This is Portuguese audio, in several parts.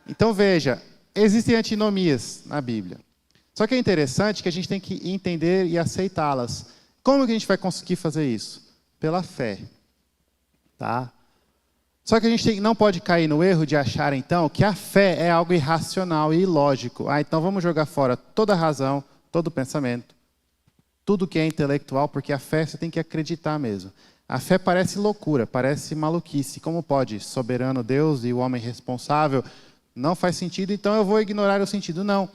Então veja, existem antinomias na Bíblia. Só que é interessante que a gente tem que entender e aceitá-las. Como que a gente vai conseguir fazer isso? Pela fé. Tá? Só que a gente não pode cair no erro de achar, então, que a fé é algo irracional e ilógico. Então vamos jogar fora toda a razão, todo o pensamento, tudo que é intelectual, porque a fé você tem que acreditar mesmo. A fé parece loucura, parece maluquice. Como pode? Soberano Deus e o homem responsável. Não faz sentido, então eu vou ignorar o sentido. Não.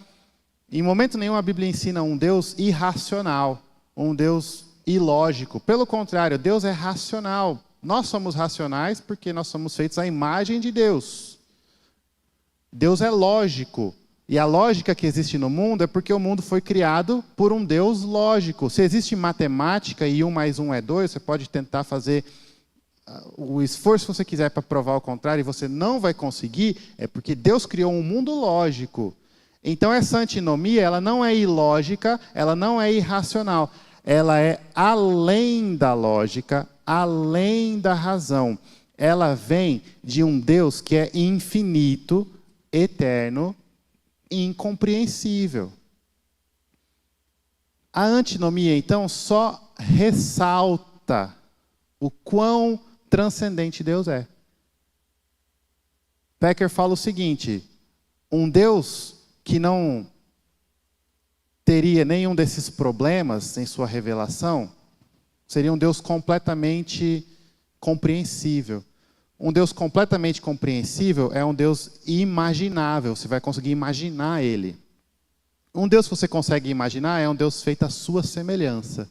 Em momento nenhum a Bíblia ensina um Deus irracional, um Deus ilógico. Pelo contrário, Deus é racional. Nós somos racionais porque nós somos feitos à imagem de Deus. Deus é lógico. E a lógica que existe no mundo é porque o mundo foi criado por um Deus lógico. Se existe matemática e 1 mais 1 é 2, você pode tentar fazer o esforço que você quiser para provar o contrário e você não vai conseguir, é porque Deus criou um mundo lógico. Então essa antinomia, ela não é ilógica, ela não é irracional. Ela é além da lógica, além da razão. Ela vem de um Deus que é infinito, eterno, incompreensível. A antinomia, então, só ressalta o quão transcendente Deus é. Becker fala o seguinte: um Deus que não teria nenhum desses problemas em sua revelação seria um Deus completamente compreensível. Um Deus completamente compreensível é um Deus imaginável, você vai conseguir imaginar Ele. Um Deus que você consegue imaginar é um Deus feito à sua semelhança.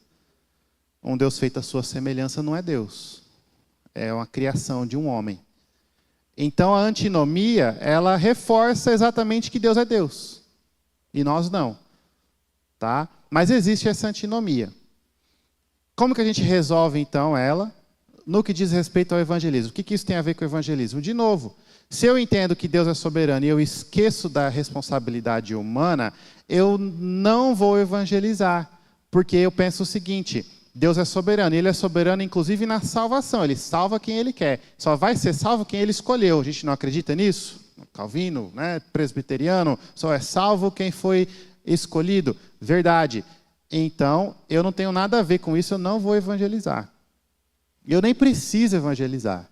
Um Deus feito à sua semelhança não é Deus, é uma criação de um homem. Então a antinomia, ela reforça exatamente que Deus é Deus, e nós não. Tá? Mas existe essa antinomia. Como que a gente resolve então ela? No que diz respeito ao evangelismo. O que isso tem a ver com o evangelismo? De novo, se eu entendo que Deus é soberano e eu esqueço da responsabilidade humana, eu não vou evangelizar. Porque eu penso o seguinte: Deus é soberano, e Ele é soberano inclusive na salvação. Ele salva quem Ele quer. Só vai ser salvo quem Ele escolheu. A gente não acredita nisso? Calvino, né? Presbiteriano, só é salvo quem foi escolhido. Verdade. Então, eu não tenho nada a ver com isso, eu não vou evangelizar. Eu nem preciso evangelizar.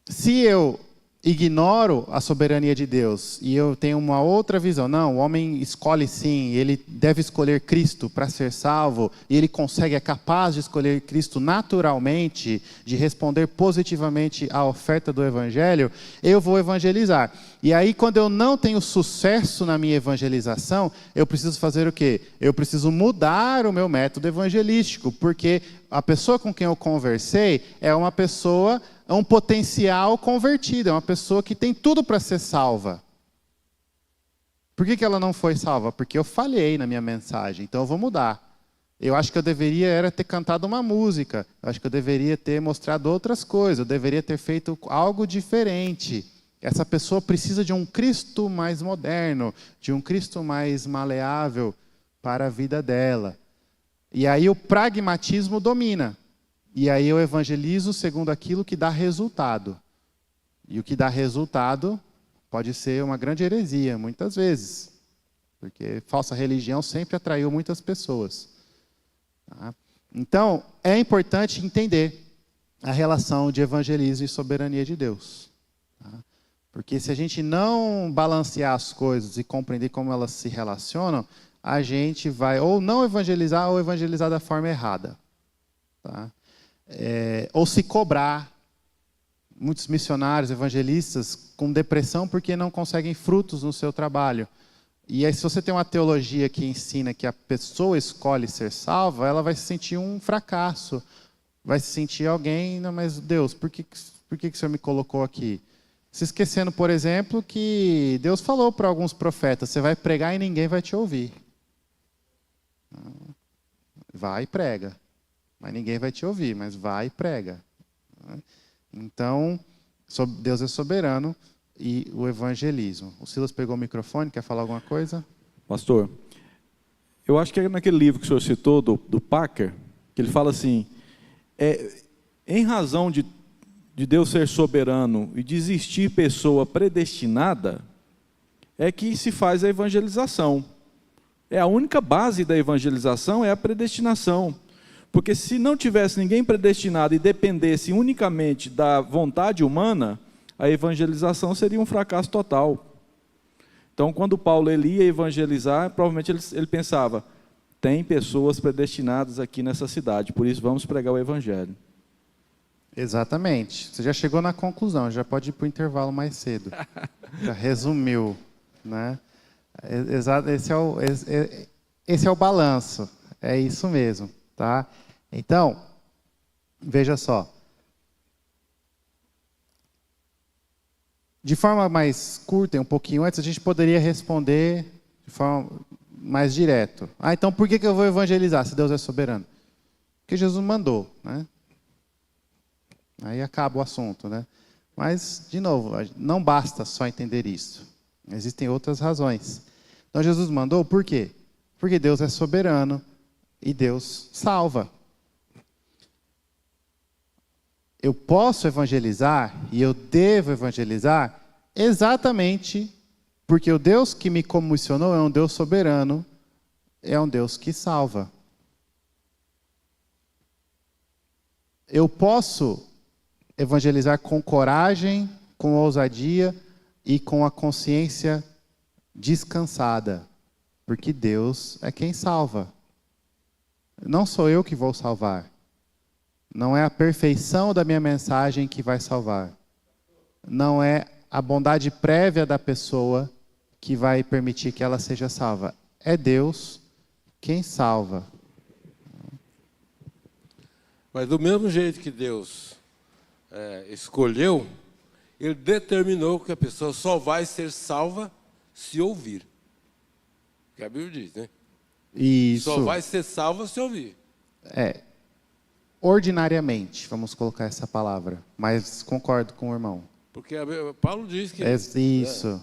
Se eu ignoro a soberania de Deus e eu tenho uma outra visão, não, o homem escolhe sim, ele deve escolher Cristo para ser salvo, e ele consegue, é capaz de escolher Cristo naturalmente, de responder positivamente à oferta do Evangelho, eu vou evangelizar. E aí, quando eu não tenho sucesso na minha evangelização, eu preciso fazer o quê? Eu preciso mudar o meu método evangelístico, porque a pessoa com quem eu conversei é uma pessoa, é um potencial convertido, é uma pessoa que tem tudo para ser salva. Por que ela não foi salva? Porque eu falhei na minha mensagem, então eu vou mudar. Eu acho que eu deveria ter cantado uma música, eu acho que eu deveria ter mostrado outras coisas, eu deveria ter feito algo diferente. Essa pessoa precisa de um Cristo mais moderno, de um Cristo mais maleável para a vida dela. E aí o pragmatismo domina. E aí eu evangelizo segundo aquilo que dá resultado. E o que dá resultado pode ser uma grande heresia, muitas vezes. Porque falsa religião sempre atraiu muitas pessoas. Tá? Então, é importante entender a relação de evangelismo e soberania de Deus. Tá? Porque se a gente não balancear as coisas e compreender como elas se relacionam, a gente vai ou não evangelizar ou evangelizar da forma errada. Tá? Ou se cobrar. Muitos missionários, evangelistas, com depressão porque não conseguem frutos no seu trabalho. E aí, se você tem uma teologia que ensina que a pessoa escolhe ser salva, ela vai se sentir um fracasso. Vai se sentir alguém, não, mas Deus, por que o Senhor me colocou aqui? Se esquecendo, por exemplo, que Deus falou para alguns profetas: você vai pregar e ninguém vai te ouvir. Vai e prega. Mas ninguém vai te ouvir, mas vai e prega. Então, Deus é soberano e o evangelismo. O Silas pegou o microfone, quer falar alguma coisa? Pastor, eu acho que é naquele livro que o senhor citou, do Packer, que ele fala assim, em razão de de Deus ser soberano e de existir pessoa predestinada, é que se faz a evangelização. A única base da evangelização é a predestinação. Porque se não tivesse ninguém predestinado e dependesse unicamente da vontade humana, a evangelização seria um fracasso total. Então, quando Paulo ia evangelizar, provavelmente ele pensava, tem pessoas predestinadas aqui nessa cidade, por isso vamos pregar o evangelho. Exatamente. Você já chegou na conclusão, já pode ir para o intervalo mais cedo. Já resumiu, né? Esse é o balanço, é isso mesmo, tá? Então, veja só. De forma mais curta e um pouquinho antes, a gente poderia responder de forma mais direta. Então por que eu vou evangelizar se Deus é soberano? Porque Jesus mandou, né? Aí acaba o assunto, né? Mas, de novo, não basta só entender isso. Existem outras razões. Então Jesus mandou, por quê? Porque Deus é soberano e Deus salva. Eu posso evangelizar e eu devo evangelizar exatamente porque o Deus que me comissionou é um Deus soberano, é um Deus que salva. Eu posso evangelizar com coragem, com ousadia e com a consciência descansada, porque Deus é quem salva. Não sou eu que vou salvar. Não é a perfeição da minha mensagem que vai salvar. Não é a bondade prévia da pessoa que vai permitir que ela seja salva. É Deus quem salva. Mas do mesmo jeito que Deus escolheu, Ele determinou que a pessoa só vai ser salva se ouvir. Que a Bíblia diz, né? Isso. Só vai ser salva se ouvir. Ordinariamente, vamos colocar essa palavra. Mas concordo com o irmão. Porque Paulo diz que... Isso.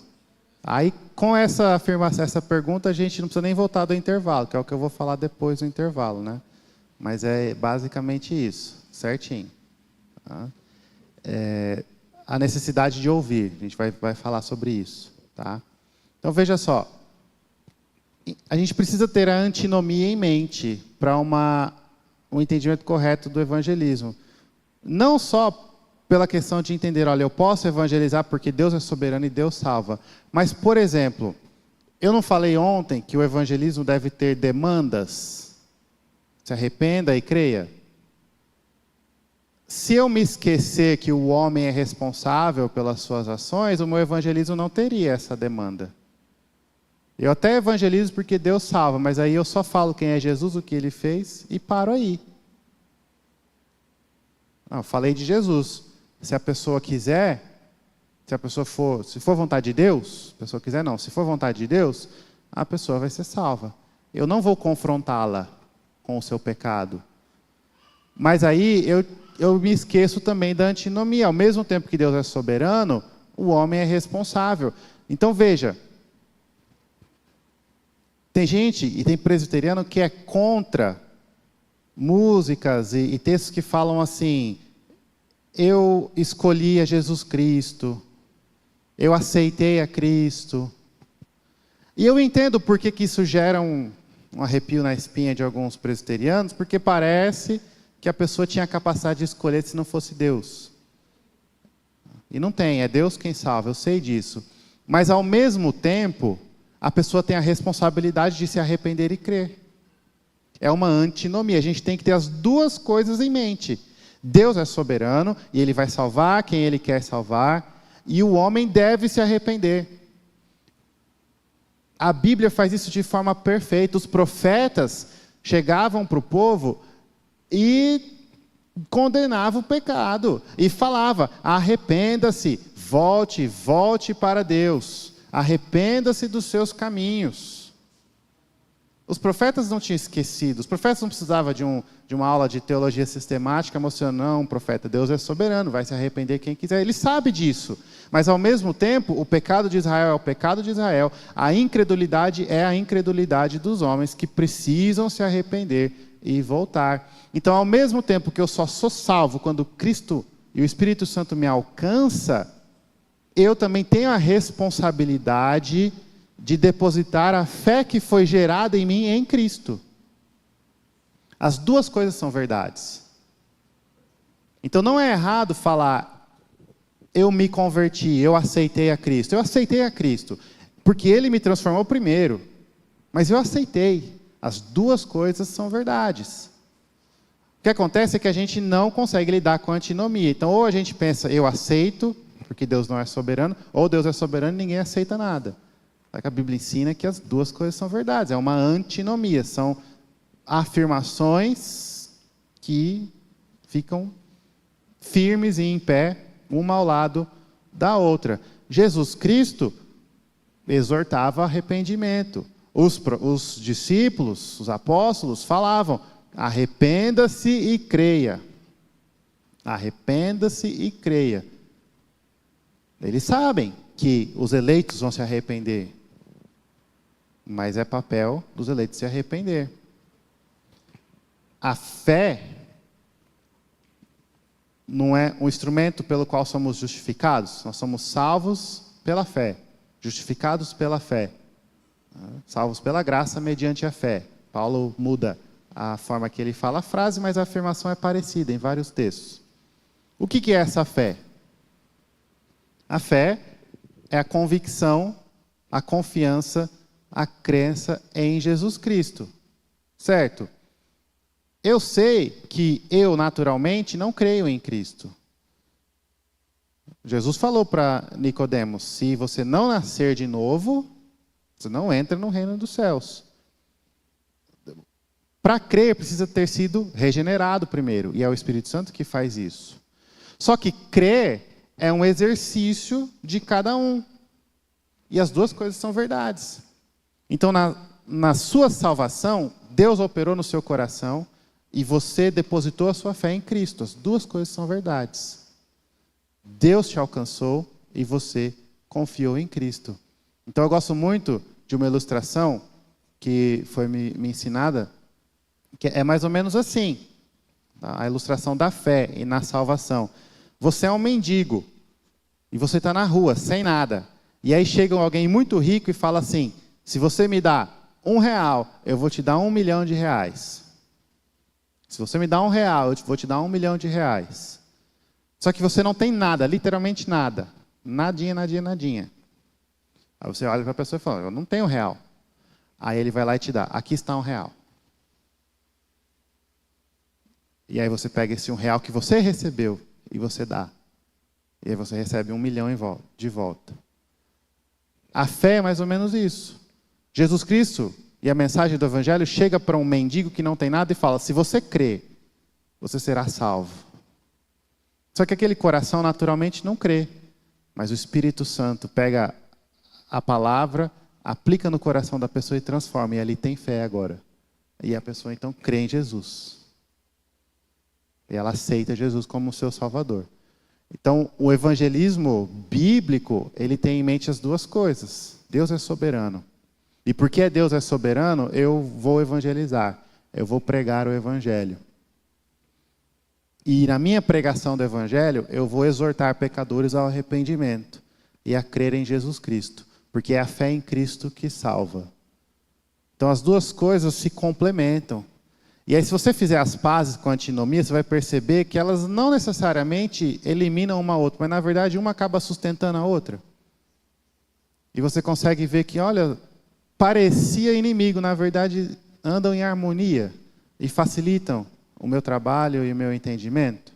Aí, com essa afirmação, essa pergunta, a gente não precisa nem voltar do intervalo, que é o que eu vou falar depois do intervalo, né? Mas é basicamente isso, certinho. Tá? A necessidade de ouvir, a gente vai falar sobre isso. Tá? Então, veja só. A gente precisa ter a antinomia em mente para um entendimento correto do evangelismo. Não só pela questão de entender, olha, eu posso evangelizar porque Deus é soberano e Deus salva. Mas, por exemplo, eu não falei ontem que o evangelismo deve ter demandas? Se arrependa e creia. Se eu me esquecer que o homem é responsável pelas suas ações, o meu evangelismo não teria essa demanda. Eu até evangelizo porque Deus salva, mas aí eu só falo quem é Jesus, o que Ele fez e paro aí. Não, eu falei de Jesus. Se a pessoa quiser, se for vontade de Deus, a pessoa quiser não, se for vontade de Deus, a pessoa vai ser salva. Eu não vou confrontá-la com o seu pecado. Mas aí eu me esqueço também da antinomia. Ao mesmo tempo que Deus é soberano, o homem é responsável. Então veja, tem gente e tem presbiteriano que é contra músicas e textos que falam assim: eu escolhi a Jesus Cristo, eu aceitei a Cristo. E eu entendo por que isso gera um arrepio na espinha de alguns presbiterianos, porque parece que a pessoa tinha a capacidade de escolher se não fosse Deus. E não tem, é Deus quem salva, eu sei disso. Mas ao mesmo tempo, a pessoa tem a responsabilidade de se arrepender e crer. É uma antinomia, a gente tem que ter as duas coisas em mente. Deus é soberano e Ele vai salvar quem Ele quer salvar, e o homem deve se arrepender. A Bíblia faz isso de forma perfeita. Os profetas chegavam para o povo e condenavam o pecado, e falava: arrependa-se, volte para Deus, arrependa-se dos seus caminhos. Os profetas não tinham esquecido, os profetas não precisavam de uma aula de teologia sistemática mostrando, não, profeta, Deus é soberano, vai se arrepender quem quiser. Ele sabe disso, mas ao mesmo tempo, o pecado de Israel é o pecado de Israel, a incredulidade é a incredulidade dos homens que precisam se arrepender e voltar. Então, ao mesmo tempo que eu só sou salvo quando Cristo e o Espírito Santo me alcança, eu também tenho a responsabilidade de depositar a fé que foi gerada em mim em Cristo. As duas coisas são verdades. Então não é errado falar, eu me converti, eu aceitei a Cristo. Eu aceitei a Cristo, porque Ele me transformou primeiro. Mas eu aceitei. As duas coisas são verdades. O que acontece é que a gente não consegue lidar com a antinomia. Então ou a gente pensa, eu aceito, porque Deus não é soberano, ou Deus é soberano e ninguém aceita nada. A Bíblia ensina que as duas coisas são verdades. É uma antinomia, são afirmações que ficam firmes e em pé, uma ao lado da outra. Jesus Cristo exortava arrependimento. Os discípulos, os apóstolos, falavam, arrependa-se e creia. Arrependa-se e creia. Eles sabem que os eleitos vão se arrepender, mas é papel dos eleitos se arrepender. A fé não é um instrumento pelo qual somos justificados. Nós somos salvos pela fé, justificados pela fé, salvos pela graça mediante a fé. Paulo muda a forma que ele fala a frase, mas a afirmação é parecida em vários textos. O que é essa fé? A fé é a convicção, a confiança, a crença em Jesus Cristo. Certo? Eu sei que eu, naturalmente, não creio em Cristo. Jesus falou para Nicodemos, se você não nascer de novo, você não entra no reino dos céus. Para crer, precisa ter sido regenerado primeiro, e é o Espírito Santo que faz isso. Só que crer é um exercício de cada um. E as duas coisas são verdades. Então, na sua salvação, Deus operou no seu coração e você depositou a sua fé em Cristo. As duas coisas são verdades. Deus te alcançou e você confiou em Cristo. Então, eu gosto muito de uma ilustração que foi me ensinada, que é mais ou menos assim. A ilustração da fé e na salvação. Você é um mendigo e você está na rua, sem nada. E aí chega alguém muito rico e fala assim, se você me dá R$1, eu vou te dar R$1.000.000. Se você me dá R$1, eu vou te dar R$1.000.000. Só que você não tem nada, literalmente nada. Nadinha, nadinha, nadinha. Aí você olha para a pessoa e fala, eu não tenho R$1. Aí ele vai lá e te dá, aqui está R$1. E aí você pega esse R$1 que você recebeu e você dá. E aí você recebe R$1.000.000 de volta. A fé é mais ou menos isso. Jesus Cristo e a mensagem do Evangelho chega para um mendigo que não tem nada e fala, se você crê, você será salvo. Só que aquele coração naturalmente não crê. Mas o Espírito Santo pega a palavra, aplica no coração da pessoa e transforma. E ali tem fé agora. E a pessoa então crê em Jesus. E ela aceita Jesus como seu Salvador. Então, o evangelismo bíblico, ele tem em mente as duas coisas. Deus é soberano. E porque Deus é soberano, eu vou evangelizar. Eu vou pregar o evangelho. E na minha pregação do evangelho, eu vou exortar pecadores ao arrependimento e a crer em Jesus Cristo. Porque é a fé em Cristo que salva. Então, as duas coisas se complementam. E aí, se você fizer as pazes com a antinomia, você vai perceber que elas não necessariamente eliminam uma a outra, mas na verdade uma acaba sustentando a outra. E você consegue ver que, olha, parecia inimigo, na verdade andam em harmonia e facilitam o meu trabalho e o meu entendimento.